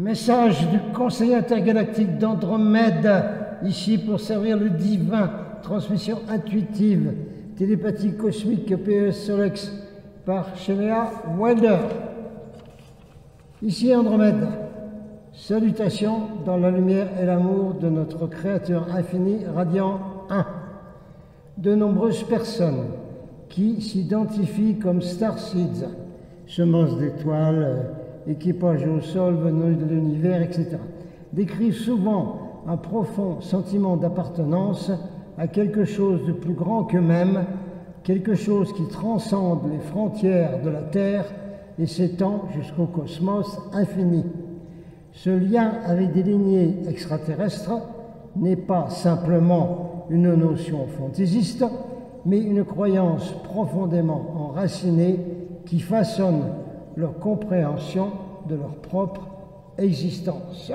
Message du Conseil intergalactique d'Andromède, ici pour servir le divin, transmission intuitive, télépathie cosmique PES Solex par Shelley Wilder. Ici Andromède, salutations dans la lumière et l'amour de notre Créateur infini, radiant 1. De nombreuses personnes qui s'identifient comme starseeds, semences d'étoiles, équipage au sol venant de l'univers, etc., décrivent souvent un profond sentiment d'appartenance à quelque chose de plus grand qu'eux-mêmes, quelque chose qui transcende les frontières de la Terre et s'étend jusqu'au cosmos infini. Ce lien avec des lignées extraterrestres n'est pas simplement une notion fantaisiste, mais une croyance profondément enracinée qui façonne leur compréhension de leur propre existence.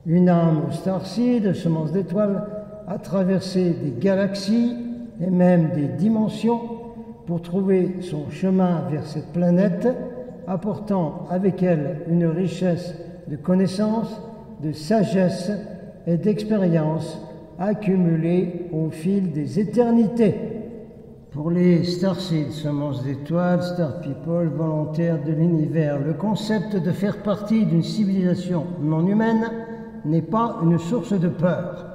Une âme starseed, semence d'étoiles, a traversé des galaxies et même des dimensions pour trouver son chemin vers cette planète, apportant avec elle une richesse de connaissances, de sagesse et d'expérience accumulées au fil des éternités. Pour les starseeds, semences d'étoiles, star people, volontaires de l'univers, le concept de faire partie d'une civilisation non humaine n'est pas une source de peur,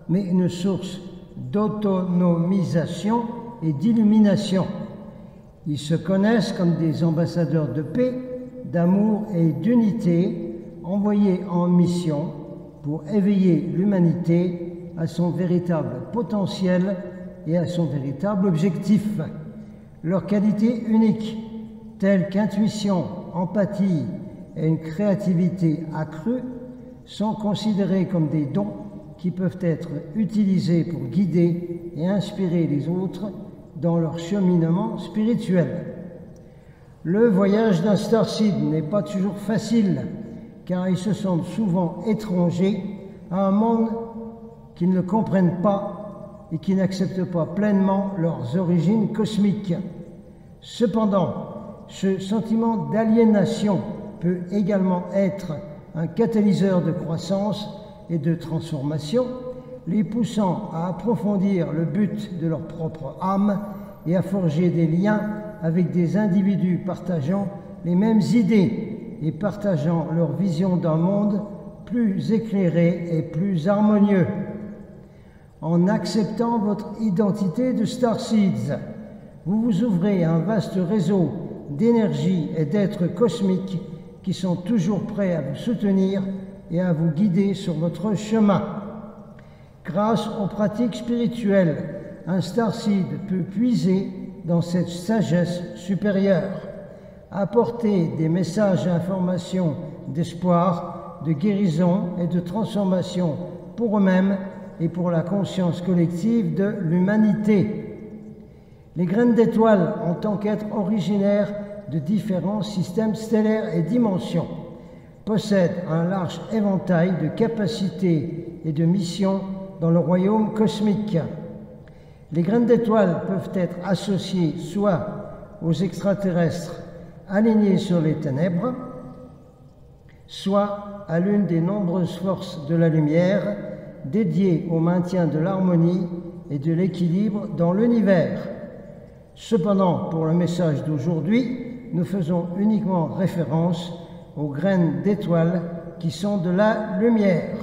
mais une source d'autonomisation et d'illumination. Ils se connaissent comme des ambassadeurs de paix, d'amour et d'unité, envoyés en mission pour éveiller l'humanité à son véritable potentiel et à son véritable objectif. Leurs qualités uniques, telles qu'intuition, empathie et une créativité accrue, sont considérées comme des dons qui peuvent être utilisés pour guider et inspirer les autres dans leur cheminement spirituel. Le voyage d'un starseed n'est pas toujours facile, car ils se sentent souvent étrangers à un monde qu'ils ne comprennent pas et qui n'acceptent pas pleinement leurs origines cosmiques. Cependant, ce sentiment d'aliénation peut également être un catalyseur de croissance et de transformation, les poussant à approfondir le but de leur propre âme et à forger des liens avec des individus partageant les mêmes idées et partageant leur vision d'un monde plus éclairé et plus harmonieux. En acceptant votre identité de starseeds, vous vous ouvrez à un vaste réseau d'énergie et d'êtres cosmiques qui sont toujours prêts à vous soutenir et à vous guider sur votre chemin. Grâce aux pratiques spirituelles, un starseed peut puiser dans cette sagesse supérieure, apporter des messages et informations d'espoir, de guérison et de transformation pour eux-mêmes et pour la conscience collective de l'humanité. Les graines d'étoiles, en tant qu'êtres originaires de différents systèmes stellaires et dimensions, possèdent un large éventail de capacités et de missions dans le royaume cosmique. Les graines d'étoiles peuvent être associées soit aux extraterrestres alignés sur les ténèbres, soit à l'une des nombreuses forces de la lumière dédiées au maintien de l'harmonie et de l'équilibre dans l'univers. Cependant, pour le message d'aujourd'hui, nous faisons uniquement référence aux graines d'étoiles qui sont de la lumière.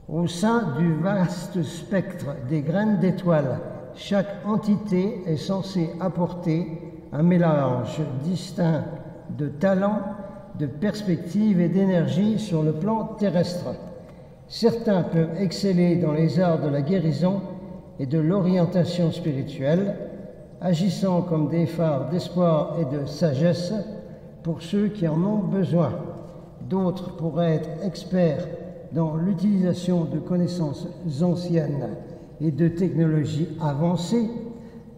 Au sein du vaste spectre des graines d'étoiles, chaque entité est censée apporter un mélange distinct de talents, de perspectives et d'énergie sur le plan terrestre. Certains peuvent exceller dans les arts de la guérison et de l'orientation spirituelle, agissant comme des phares d'espoir et de sagesse pour ceux qui en ont besoin. D'autres pourraient être experts dans l'utilisation de connaissances anciennes et de technologies avancées,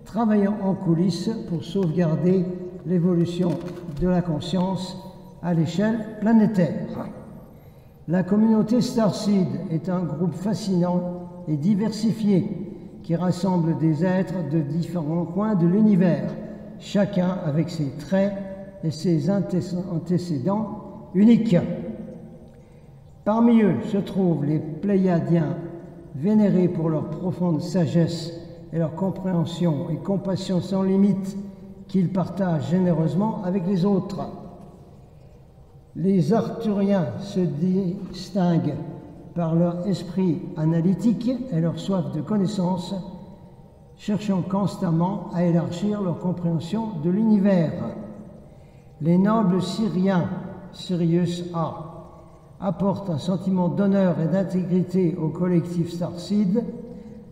travaillant en coulisses pour sauvegarder l'évolution de la conscience à l'échelle planétaire. La communauté starseed est un groupe fascinant et diversifié qui rassemble des êtres de différents coins de l'univers, chacun avec ses traits et ses antécédents uniques. Parmi eux se trouvent les Pléiadiens, vénérés pour leur profonde sagesse et leur compréhension et compassion sans limite qu'ils partagent généreusement avec les autres. Les Arthuriens se distinguent par leur esprit analytique et leur soif de connaissance, cherchant constamment à élargir leur compréhension de l'univers. Les nobles Syriens, Sirius A, apportent un sentiment d'honneur et d'intégrité au collectif Starseed,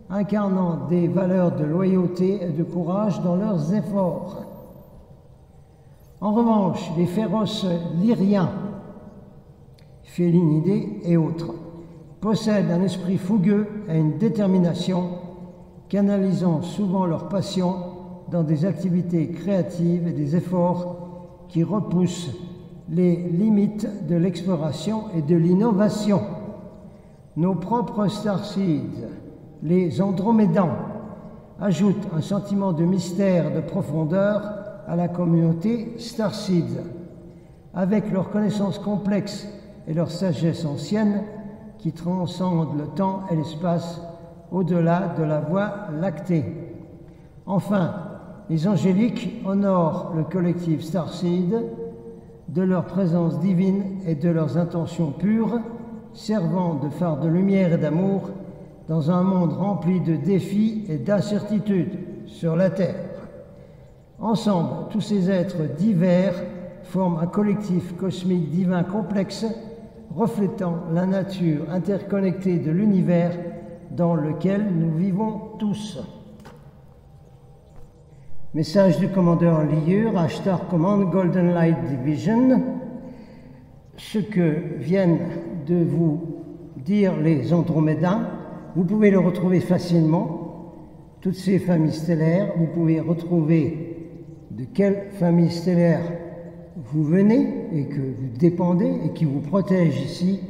incarnant des valeurs de loyauté et de courage dans leurs efforts. En revanche, les féroces Lyriens, Félinidés et autres, possèdent un esprit fougueux et une détermination, canalisant souvent leur passion dans des activités créatives et des efforts qui repoussent les limites de l'exploration et de l'innovation. Nos propres Starseeds, les Andromédans, ajoutent un sentiment de mystère et de profondeur à la communauté Starseed, avec leur connaissance complexe et leur sagesse ancienne qui transcendent le temps et l'espace au-delà de la Voie lactée. Enfin, les angéliques honorent le collectif Starseed de leur présence divine et de leurs intentions pures, servant de phare de lumière et d'amour dans un monde rempli de défis et d'incertitudes sur la Terre. Ensemble, tous ces êtres divers forment un collectif cosmique divin complexe, reflétant la nature interconnectée de l'univers dans lequel nous vivons tous. Message du commandeur Liur à Star Command Golden Light Division. Ce que viennent de vous dire les Andromédains, vous pouvez le retrouver facilement. Toutes ces familles stellaires, vous pouvez retrouver de quelle famille stellaire vous venez et que vous dépendez et qui vous protège ici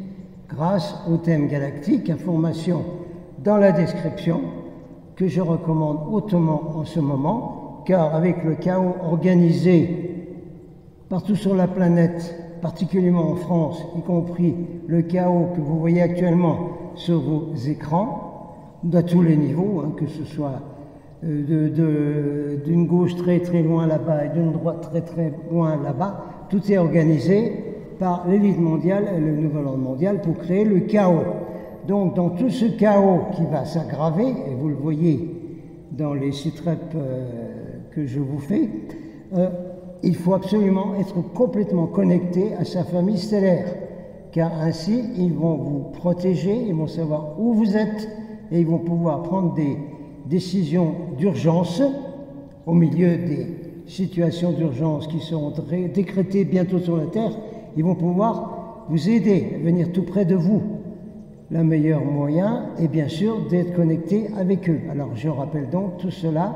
grâce au thème galactique, information dans la description que je recommande hautement en ce moment, car avec le chaos organisé partout sur la planète, particulièrement en France, y compris le chaos que vous voyez actuellement sur vos écrans, à tous les niveaux, que ce soit d'une gauche très très loin là-bas et d'une droite très très loin là-bas, tout est organisé par l'élite mondiale et le nouvel ordre mondial pour créer le chaos. Donc dans tout ce chaos qui va s'aggraver, et vous le voyez dans les sitrep que je vous fais, il faut absolument être complètement connecté à sa famille stellaire, car ainsi ils vont vous protéger, ils vont savoir où vous êtes et ils vont pouvoir prendre des décisions d'urgence au milieu des situations d'urgence qui seront décrétées bientôt sur la Terre. Ils vont pouvoir vous aider à venir tout près de vous. Le meilleur moyen est bien sûr d'être connecté avec eux. Alors je rappelle donc tout cela.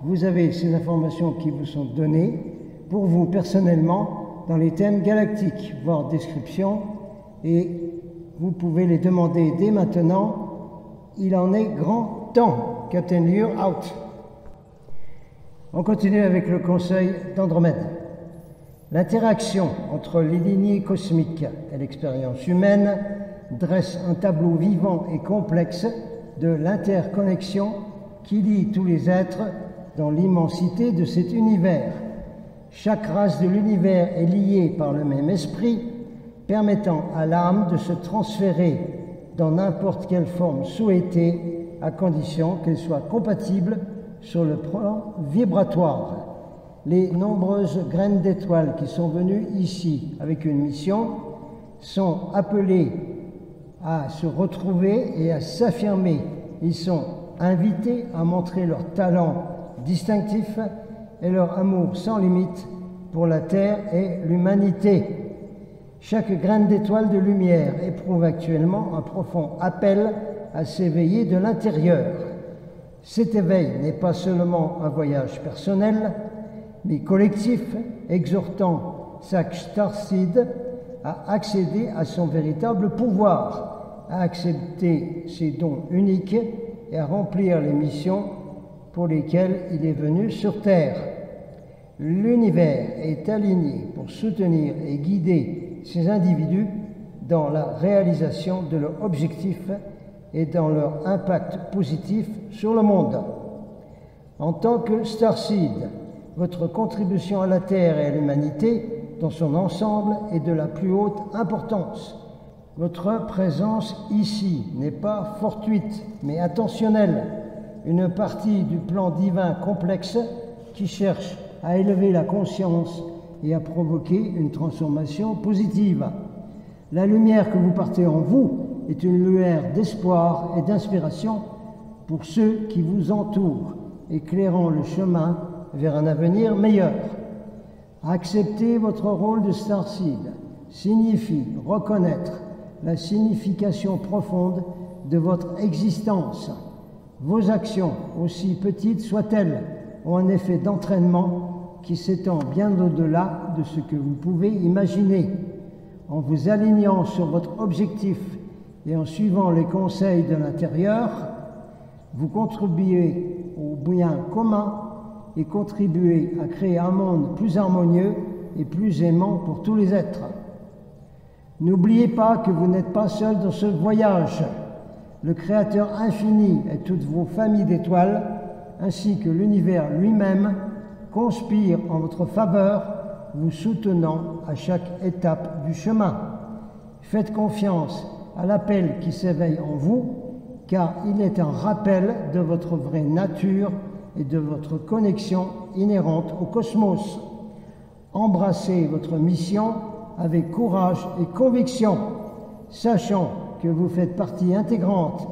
Vous avez ces informations qui vous sont données pour vous personnellement dans les thèmes galactiques, voire description, et vous pouvez les demander dès maintenant. Il en est grand temps. Captain Liur out. On continue avec le conseil d'Andromède. L'interaction entre les lignées cosmiques et l'expérience humaine dresse un tableau vivant et complexe de l'interconnexion qui lie tous les êtres dans l'immensité de cet univers. Chaque race de l'univers est liée par le même esprit, permettant à l'âme de se transférer dans n'importe quelle forme souhaitée, à condition qu'elle soit compatible sur le plan vibratoire. Les nombreuses graines d'étoiles qui sont venues ici avec une mission sont appelées à se retrouver et à s'affirmer. Ils sont invités à montrer leur talent distinctif et leur amour sans limite pour la Terre et l'humanité. Chaque graine d'étoile de lumière éprouve actuellement un profond appel à s'éveiller de l'intérieur. Cet éveil n'est pas seulement un voyage personnel, mais collectif, exhortant chaque Starseed à accéder à son véritable pouvoir, à accepter ses dons uniques et à remplir les missions pour lesquelles il est venu sur Terre. L'univers est aligné pour soutenir et guider ces individus dans la réalisation de leurs objectifs et dans leur impact positif sur le monde. En tant que Starseed, votre contribution à la Terre et à l'humanité dans son ensemble est de la plus haute importance. Votre présence ici n'est pas fortuite, mais intentionnelle, une partie du plan divin complexe qui cherche à élever la conscience et à provoquer une transformation positive. La lumière que vous portez en vous est une lumière d'espoir et d'inspiration pour ceux qui vous entourent, éclairant le chemin vers un avenir meilleur. Accepter votre rôle de Starseed signifie reconnaître la signification profonde de votre existence. Vos actions, aussi petites soient-elles, ont un effet d'entraînement qui s'étend bien au-delà de ce que vous pouvez imaginer. En vous alignant sur votre objectif et en suivant les conseils de l'intérieur, vous contribuez au bien commun et contribuez à créer un monde plus harmonieux et plus aimant pour tous les êtres. N'oubliez pas que vous n'êtes pas seul dans ce voyage. Le Créateur infini et toutes vos familles d'étoiles, ainsi que l'univers lui-même, conspirent en votre faveur, vous soutenant à chaque étape du chemin. Faites confiance à l'appel qui s'éveille en vous, car il est un rappel de votre vraie nature et de votre connexion inhérente au cosmos. Embrassez votre mission avec courage et conviction, sachant que vous faites partie intégrante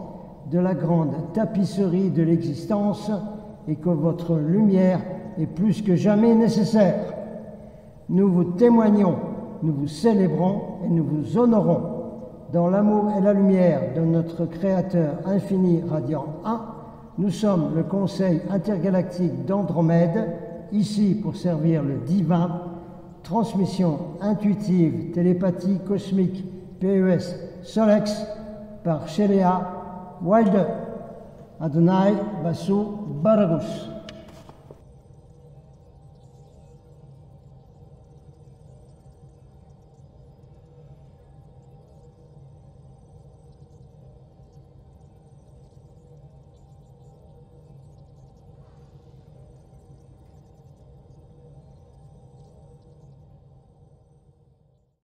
de la grande tapisserie de l'existence et que votre lumière est plus que jamais nécessaire. Nous vous témoignons, nous vous célébrons et nous vous honorons. Dans l'amour et la lumière de notre Créateur infini radiant 1, nous sommes le Conseil intergalactique d'Andromède, ici pour servir le divin. Transmission intuitive, télépathie cosmique, PES, Solex, par Shelea Wilder. Adonai Basu Baragus.